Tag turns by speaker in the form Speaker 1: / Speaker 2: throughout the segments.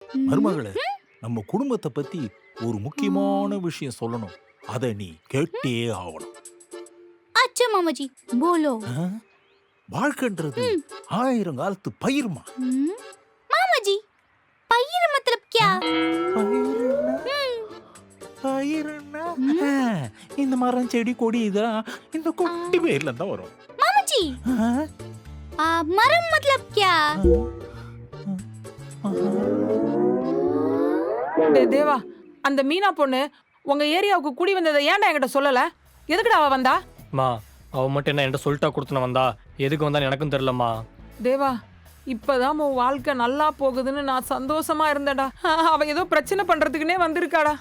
Speaker 1: மருமகளே, நம்ம குடும்பத்தை பத்தி ஒரு முக்கியமான விஷயம் சொல்லணும். அத நீ கேட்டே ஆகணும்.
Speaker 2: अच्छा मामा जी बोलो।
Speaker 1: ஆ? வாழ்க்கைன்றது 1000 காலத்து பயிர்மா.
Speaker 2: मामा जी पयर मतलब क्या?
Speaker 1: பயிர்னா இந்த மரம் செடி கொடி இதெல்லாம் இந்த குட்டி பயிர்ல தான் வரும்.
Speaker 2: मामा जी
Speaker 1: ஆ?
Speaker 2: मरम मतलब क्या?
Speaker 3: டேய் தேவா, அந்த மீனா பொண்ணு உங்க ஏரியாவுக்கு குடி வந்ததை ஏன்டா என்கிட்ட சொல்லல? எதுக்குடா அவ வந்தா?
Speaker 4: மா அவ மட்டும் என்ன என்கிட்ட சொல்லிட்டா கொடுத்துன வந்தா, எதுக்கு வந்தான்னு எனக்கும் தெரியலம்மா.
Speaker 3: தேவா, இப்பதான் உன் வாழ்க்கை நல்லா போகுதுன்னு நான் சந்தோஷமா இருந்தேடா. அவ ஏதோ பிரச்சனை பண்றதுக்குன்னே வந்திருக்காடா.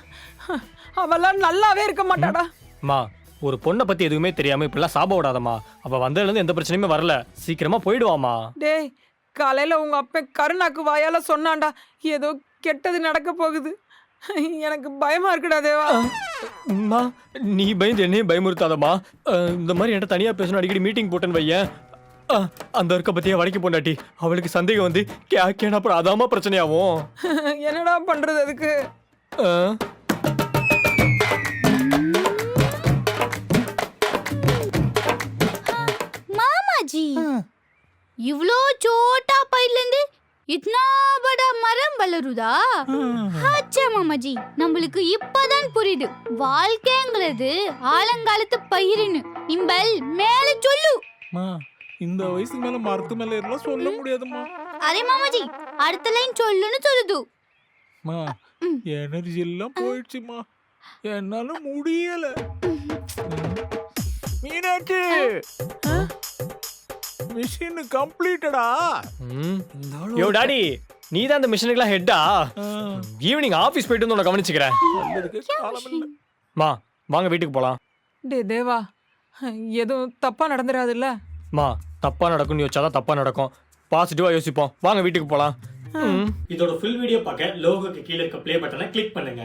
Speaker 3: அவெல்லாம் நல்லாவே இருக்க மாட்டாடா.
Speaker 4: மா ஒரு பொண்ணை பத்தி எதுவுமே தெரியாம இப்படிலாம் சாப விடாதம்மா. அவ வந்ததுலேருந்து எந்த பிரச்சனையுமே வரல, சீக்கிரமா போயிடுவாமா.
Speaker 3: டேய், காலையில உங்க அப்பன் கருணாக்கு வாயால சொன்னான்டா, ஏதோ கெட்டது நடக்க போகுது. எனக்கு பயமா இருக்குடா தேவா.
Speaker 4: அம்மா நீ பயந்து என்னையும் பயமுறுத்தாதம்மா. இந்த மாதிரி என்கிட்ட தனியா பேசணும் அடிக்கடி மீட்டிங் போட்டேன்னு வையேன். அந்த இருக்க பத்தியா வடைக்கு பொண்டாட்டி அவளுக்கு சந்தேகம் வந்து கேனா அப்புறம் அதாம்மா பிரச்சனையாகும்.
Speaker 3: என்னடா பண்றது அதுக்கு?
Speaker 4: ஆ,
Speaker 2: मामा जी இவ்ளோ छोटा பையில இருந்து இத்தனா बड़ा மரம் வளருதா? अच्छा मामा जी நம்மளுக்கு இப்பதான் புரியுது வாழ்க்கைங்கிறது ஆலங்காலத்து பயிருன்னு. இம்பல் மேல சொல்லு.
Speaker 1: மா, இந்த வயசுக்கு மேல மரத்து மேல எல்லாம் சொல்ல முடியாதுமா.
Speaker 2: அரே மாமா जी அடுத்த லைன் சொல்லுன்னு சொல்லுது.
Speaker 1: மா, எனர்ஜி எல்லாம் போயிடுச்சுமா, என்னால முடியல. மீனாட்சி, மிஷின் கம்ப்ளீட்டடா.
Speaker 4: ம். யோ டாடி, நீ தான் அந்த மிஷனுக்குலாம் ஹெட்டா? ஈவினிங் ஆபீஸ் போயிட்டு வந்து உன்னை கவனிச்சுக்கிறேன். மா வாங்க வீட்டுக்கு போலாம்.
Speaker 3: டே தேவா, எதுவும் தப்பா நடந்துடாதுல்ல?
Speaker 4: மா தப்பா நடக்கும்னு யோசிச்சாதான் தப்பா நடக்கும். பாசிட்டிவா யோசிப்போம். வாங்க வீட்டுக்கு போலாம். இதோட ஃபுல் வீடியோ பார்க்க லோகோக்கு கீழே இருக்க ப்ளே பட்டனை கிளிக் பண்ணுங்க.